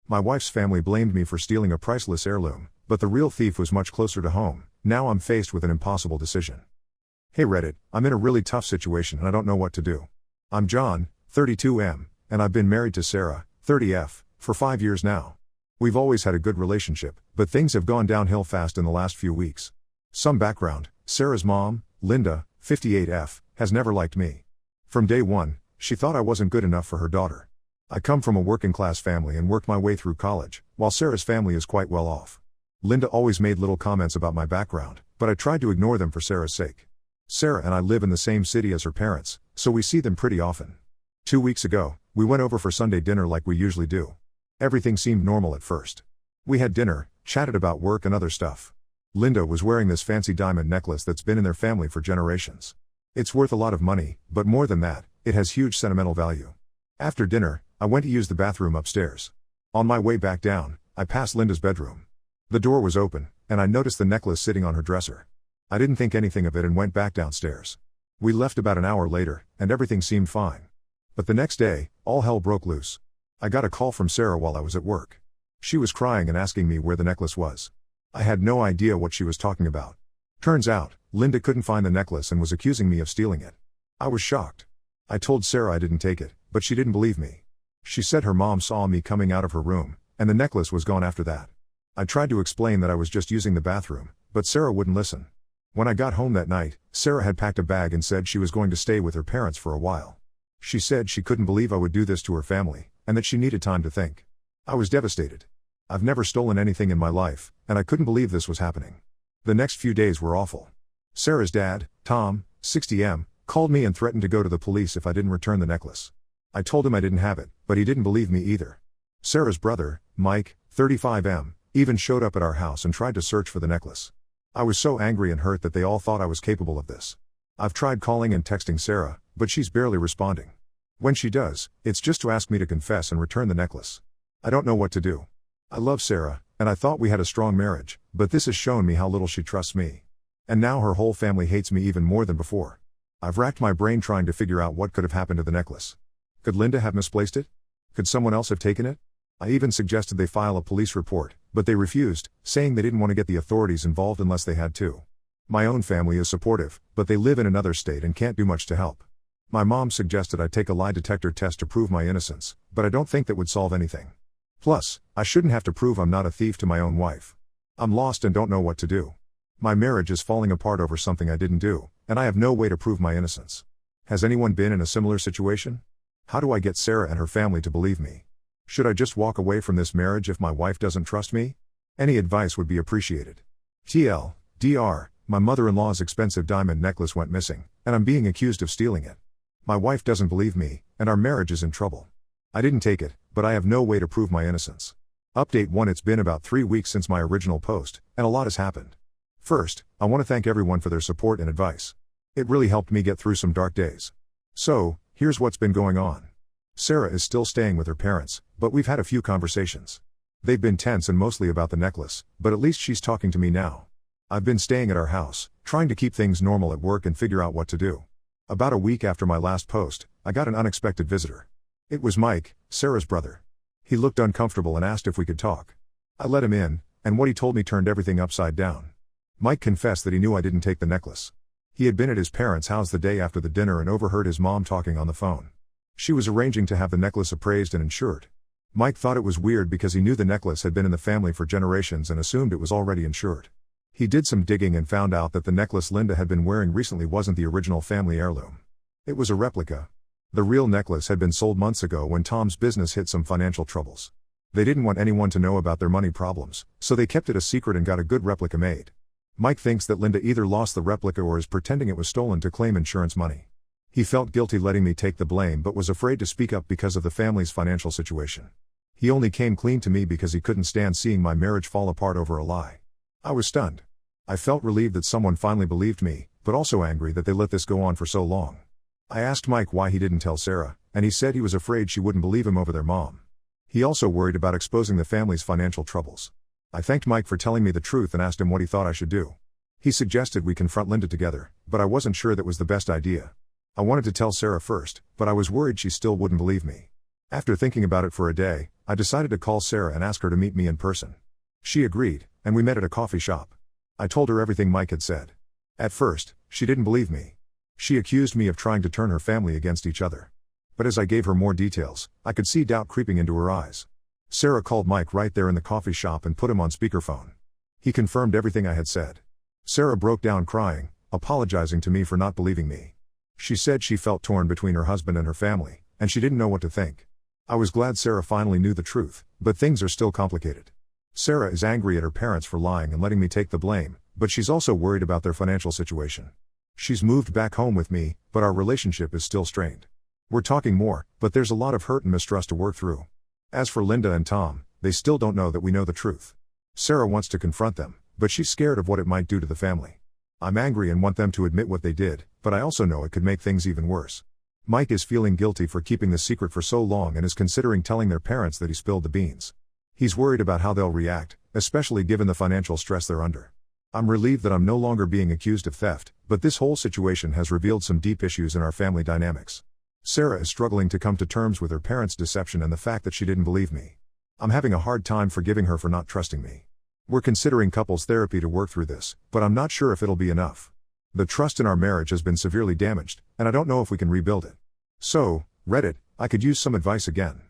My wife's family blamed me for stealing a priceless heirloom, but the real thief was much closer to home. Now I'm faced with an impossible decision. Hey Reddit, I'm in a really tough situation and I don't know what to do. I'm John, 32M, and I've been married to Sarah, 30F, for 5 years now. We've always had a good relationship, but things have gone downhill fast in the last few weeks. Some background: Sarah's mom, Linda, 58F, has never liked me. From day one, she thought I wasn't good enough for her daughter. I come from a working-class family and worked my way through college, while Sarah's family is quite well off. Linda always made little comments about my background, but I tried to ignore them for Sarah's sake. Sarah and I live in the same city as her parents, so we see them pretty often. 2 weeks ago, we went over for Sunday dinner like we usually do. Everything seemed normal at first. We had dinner, chatted about work and other stuff. Linda was wearing this fancy diamond necklace that's been in their family for generations. It's worth a lot of money, but more than that, it has huge sentimental value. After dinner, I went to use the bathroom upstairs. On my way back down, I passed Linda's bedroom. The door was open, and I noticed the necklace sitting on her dresser. I didn't think anything of it and went back downstairs. We left about an hour later, and everything seemed fine. But the next day, all hell broke loose. I got a call from Sarah while I was at work. She was crying and asking me where the necklace was. I had no idea what she was talking about. Turns out, Linda couldn't find the necklace and was accusing me of stealing it. I was shocked. I told Sarah I didn't take it, but she didn't believe me. She said her mom saw me coming out of her room, and the necklace was gone after that. I tried to explain that I was just using the bathroom, but Sarah wouldn't listen. When I got home that night, Sarah had packed a bag and said she was going to stay with her parents for a while. She said she couldn't believe I would do this to her family, and that she needed time to think. I was devastated. I've never stolen anything in my life, and I couldn't believe this was happening. The next few days were awful. Sarah's dad, Tom, 60M, called me and threatened to go to the police if I didn't return the necklace. I told him I didn't have it, but he didn't believe me either. Sarah's brother, Mike, 35M, even showed up at our house and tried to search for the necklace. I was so angry and hurt that they all thought I was capable of this. I've tried calling and texting Sarah, but she's barely responding. When she does, it's just to ask me to confess and return the necklace. I don't know what to do. I love Sarah, and I thought we had a strong marriage, but this has shown me how little she trusts me. And now her whole family hates me even more than before. I've racked my brain trying to figure out what could have happened to the necklace. Could Linda have misplaced it? Could someone else have taken it? I even suggested they file a police report, but they refused, saying they didn't want to get the authorities involved unless they had to. My own family is supportive, but they live in another state and can't do much to help. My mom suggested I take a lie detector test to prove my innocence, but I don't think that would solve anything. Plus, I shouldn't have to prove I'm not a thief to my own wife. I'm lost and don't know what to do. My marriage is falling apart over something I didn't do, and I have no way to prove my innocence. Has anyone been in a similar situation? How do I get Sarah and her family to believe me? Should I just walk away from this marriage if my wife doesn't trust me? Any advice would be appreciated. TLDR, my mother-in-law's expensive diamond necklace went missing, and I'm being accused of stealing it. My wife doesn't believe me, and our marriage is in trouble. I didn't take it, but I have no way to prove my innocence. Update 1: It's been about 3 weeks since my original post, and a lot has happened. First, I want to thank everyone for their support and advice. It really helped me get through some dark days. So, here's what's been going on. Sarah is still staying with her parents, but we've had a few conversations. They've been tense and mostly about the necklace, but at least she's talking to me now. I've been staying at our house, trying to keep things normal at work and figure out what to do. About a week after my last post, I got an unexpected visitor. It was Mike, Sarah's brother. He looked uncomfortable and asked if we could talk. I let him in, and what he told me turned everything upside down. Mike confessed that he knew I didn't take the necklace. He had been at his parents' house the day after the dinner and overheard his mom talking on the phone. She was arranging to have the necklace appraised and insured. Mike thought it was weird because he knew the necklace had been in the family for generations and assumed it was already insured. He did some digging and found out that the necklace Linda had been wearing recently wasn't the original family heirloom. It was a replica. The real necklace had been sold months ago when Tom's business hit some financial troubles. They didn't want anyone to know about their money problems, so they kept it a secret and got a good replica made. Mike thinks that Linda either lost the replica or is pretending it was stolen to claim insurance money. He felt guilty letting me take the blame but was afraid to speak up because of the family's financial situation. He only came clean to me because he couldn't stand seeing my marriage fall apart over a lie. I was stunned. I felt relieved that someone finally believed me, but also angry that they let this go on for so long. I asked Mike why he didn't tell Sarah, and he said he was afraid she wouldn't believe him over their mom. He also worried about exposing the family's financial troubles. I thanked Mike for telling me the truth and asked him what he thought I should do. He suggested we confront Linda together, but I wasn't sure that was the best idea. I wanted to tell Sarah first, but I was worried she still wouldn't believe me. After thinking about it for a day, I decided to call Sarah and ask her to meet me in person. She agreed, and we met at a coffee shop. I told her everything Mike had said. At first, she didn't believe me. She accused me of trying to turn her family against each other. But as I gave her more details, I could see doubt creeping into her eyes. Sarah called Mike right there in the coffee shop and put him on speakerphone. He confirmed everything I had said. Sarah broke down crying, apologizing to me for not believing me. She said she felt torn between her husband and her family, and she didn't know what to think. I was glad Sarah finally knew the truth, but things are still complicated. Sarah is angry at her parents for lying and letting me take the blame, but she's also worried about their financial situation. She's moved back home with me, but our relationship is still strained. We're talking more, but there's a lot of hurt and mistrust to work through. As for Linda and Tom, they still don't know that we know the truth. Sarah wants to confront them, but she's scared of what it might do to the family. I'm angry and want them to admit what they did, but I also know it could make things even worse. Mike is feeling guilty for keeping the secret for so long and is considering telling their parents that he spilled the beans. He's worried about how they'll react, especially given the financial stress they're under. I'm relieved that I'm no longer being accused of theft, but this whole situation has revealed some deep issues in our family dynamics. Sarah is struggling to come to terms with her parents' deception and the fact that she didn't believe me. I'm having a hard time forgiving her for not trusting me. We're considering couples therapy to work through this, but I'm not sure if it'll be enough. The trust in our marriage has been severely damaged, and I don't know if we can rebuild it. So, Reddit, I could use some advice again.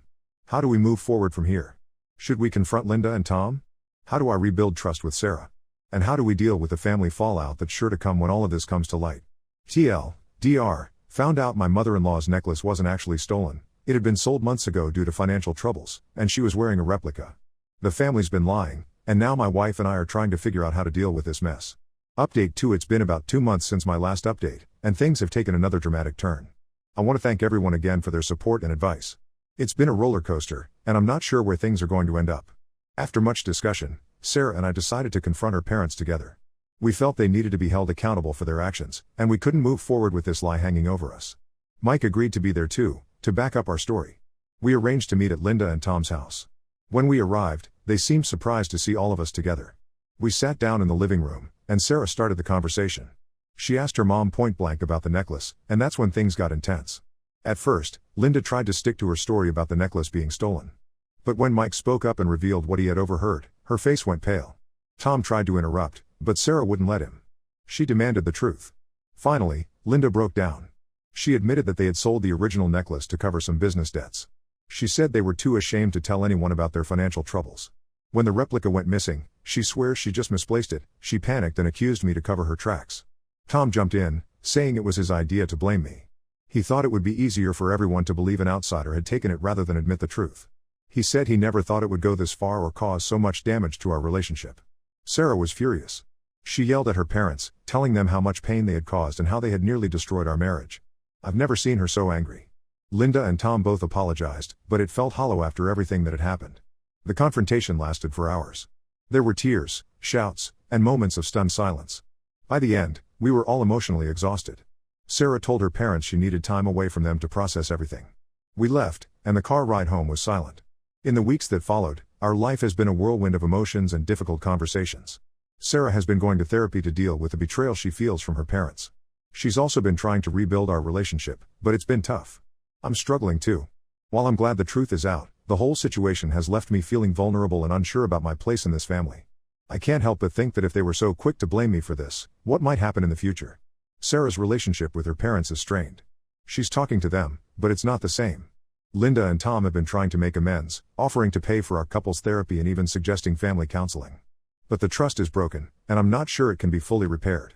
How do we move forward from here? Should we confront Linda and Tom? How do I rebuild trust with Sarah? And how do we deal with the family fallout that's sure to come when all of this comes to light? TLDR, found out my mother-in-law's necklace wasn't actually stolen. It had been sold months ago due to financial troubles, and she was wearing a replica. The family's been lying, and now my wife and I are trying to figure out how to deal with this mess. Update 2: It's been about 2 months since my last update, and things have taken another dramatic turn. I want to thank everyone again for their support and advice. It's been a roller coaster, and I'm not sure where things are going to end up. After much discussion, Sarah and I decided to confront her parents together. We felt they needed to be held accountable for their actions, and we couldn't move forward with this lie hanging over us. Mike agreed to be there too, to back up our story. We arranged to meet at Linda and Tom's house. When we arrived, they seemed surprised to see all of us together. We sat down in the living room, and Sarah started the conversation. She asked her mom point blank about the necklace, and that's when things got intense. At first, Linda tried to stick to her story about the necklace being stolen. But when Mike spoke up and revealed what he had overheard, her face went pale. Tom tried to interrupt, but Sarah wouldn't let him. She demanded the truth. Finally, Linda broke down. She admitted that they had sold the original necklace to cover some business debts. She said they were too ashamed to tell anyone about their financial troubles. When the replica went missing, she swears she just misplaced it. She panicked and accused me to cover her tracks. Tom jumped in, saying it was his idea to blame me. He thought it would be easier for everyone to believe an outsider had taken it rather than admit the truth. He said he never thought it would go this far or cause so much damage to our relationship. Sarah was furious. She yelled at her parents, telling them how much pain they had caused and how they had nearly destroyed our marriage. I've never seen her so angry. Linda and Tom both apologized, but it felt hollow after everything that had happened. The confrontation lasted for hours. There were tears, shouts, and moments of stunned silence. By the end, we were all emotionally exhausted. Sarah told her parents she needed time away from them to process everything. We left, and the car ride home was silent. In the weeks that followed, our life has been a whirlwind of emotions and difficult conversations. Sarah has been going to therapy to deal with the betrayal she feels from her parents. She's also been trying to rebuild our relationship, but it's been tough. I'm struggling too. While I'm glad the truth is out, the whole situation has left me feeling vulnerable and unsure about my place in this family. I can't help but think that if they were so quick to blame me for this, what might happen in the future? Sarah's relationship with her parents is strained. She's talking to them, but it's not the same. Linda and Tom have been trying to make amends, offering to pay for our couple's therapy and even suggesting family counseling. But the trust is broken, and I'm not sure it can be fully repaired.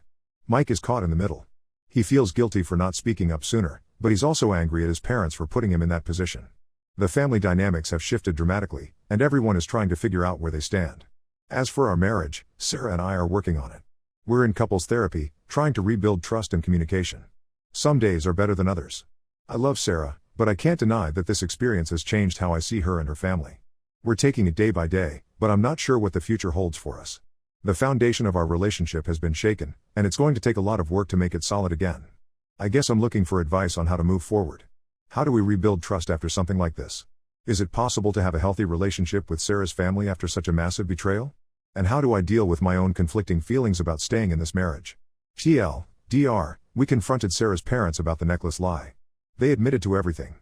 Mike is caught in the middle. He feels guilty for not speaking up sooner, but he's also angry at his parents for putting him in that position. The family dynamics have shifted dramatically, and everyone is trying to figure out where they stand. As for our marriage, Sarah and I are working on it. We're in couples therapy, trying to rebuild trust and communication. Some days are better than others. I love Sarah, but I can't deny that this experience has changed how I see her and her family. We're taking it day by day, but I'm not sure what the future holds for us. The foundation of our relationship has been shaken, and it's going to take a lot of work to make it solid again. I guess I'm looking for advice on how to move forward. How do we rebuild trust after something like this? Is it possible to have a healthy relationship with Sarah's family after such a massive betrayal? And how do I deal with my own conflicting feelings about staying in this marriage? TLDR, we confronted Sarah's parents about the necklace lie. They admitted to everything.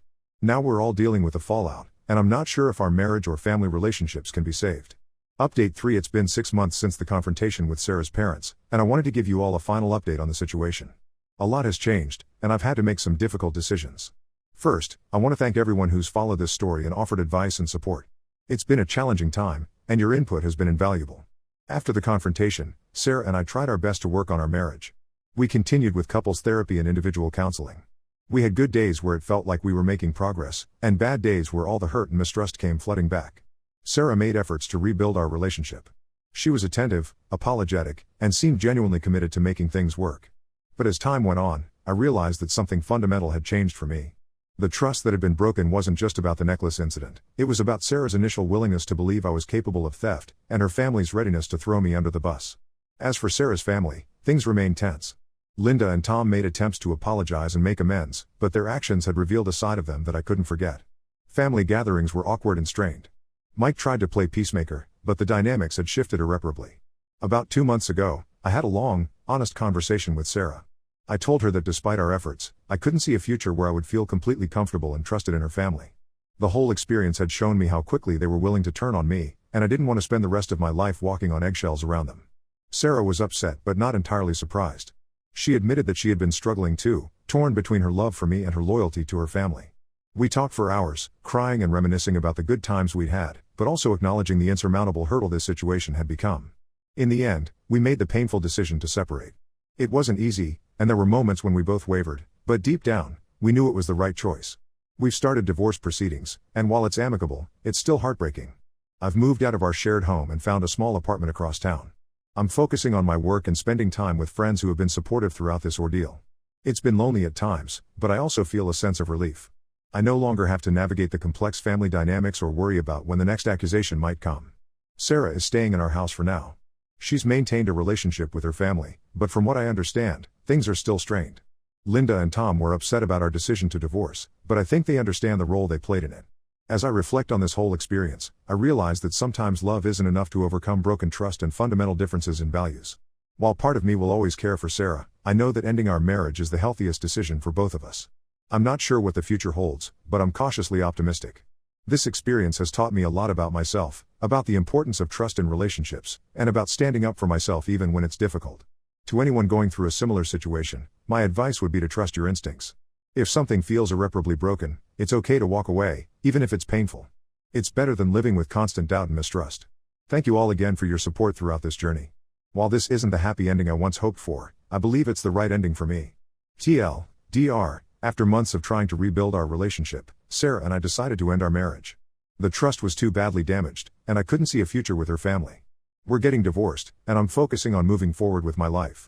Now we're all dealing with the fallout, and I'm not sure if our marriage or family relationships can be saved. Update 3: It's been 6 months since the confrontation with Sarah's parents, and I wanted to give you all a final update on the situation. A lot has changed, and I've had to make some difficult decisions. First, I want to thank everyone who's followed this story and offered advice and support. It's been a challenging time, and your input has been invaluable. After the confrontation, Sarah and I tried our best to work on our marriage. We continued with couples therapy and individual counseling. We had good days where it felt like we were making progress, and bad days where all the hurt and mistrust came flooding back. Sarah made efforts to rebuild our relationship. She was attentive, apologetic, and seemed genuinely committed to making things work. But as time went on, I realized that something fundamental had changed for me. The trust that had been broken wasn't just about the necklace incident, it was about Sarah's initial willingness to believe I was capable of theft, and her family's readiness to throw me under the bus. As for Sarah's family, things remained tense. Linda and Tom made attempts to apologize and make amends, but their actions had revealed a side of them that I couldn't forget. Family gatherings were awkward and strained. Mike tried to play peacemaker, but the dynamics had shifted irreparably. About 2 months ago, I had a long, honest conversation with Sarah. I told her that despite our efforts, I couldn't see a future where I would feel completely comfortable and trusted in her family. The whole experience had shown me how quickly they were willing to turn on me, and I didn't want to spend the rest of my life walking on eggshells around them. Sarah was upset but not entirely surprised. She admitted that she had been struggling too, torn between her love for me and her loyalty to her family. We talked for hours, crying and reminiscing about the good times we'd had, but also acknowledging the insurmountable hurdle this situation had become. In the end, we made the painful decision to separate. It wasn't easy, and there were moments when we both wavered, but deep down, we knew it was the right choice. We've started divorce proceedings, and while it's amicable, it's still heartbreaking. I've moved out of our shared home and found a small apartment across town. I'm focusing on my work and spending time with friends who have been supportive throughout this ordeal. It's been lonely at times, but I also feel a sense of relief. I no longer have to navigate the complex family dynamics or worry about when the next accusation might come. Sarah is staying in our house for now. She's maintained a relationship with her family, but from what I understand, things are still strained. Linda and Tom were upset about our decision to divorce, but I think they understand the role they played in it. As I reflect on this whole experience, I realize that sometimes love isn't enough to overcome broken trust and fundamental differences in values. While part of me will always care for Sarah, I know that ending our marriage is the healthiest decision for both of us. I'm not sure what the future holds, but I'm cautiously optimistic. This experience has taught me a lot about myself, about the importance of trust in relationships, and about standing up for myself even when it's difficult. To anyone going through a similar situation, my advice would be to trust your instincts. If something feels irreparably broken, it's okay to walk away, even if it's painful. It's better than living with constant doubt and mistrust. Thank you all again for your support throughout this journey. While this isn't the happy ending I once hoped for, I believe it's the right ending for me. TLDR, after months of trying to rebuild our relationship, Sarah and I decided to end our marriage. The trust was too badly damaged, and I couldn't see a future with her family. We're getting divorced, and I'm focusing on moving forward with my life.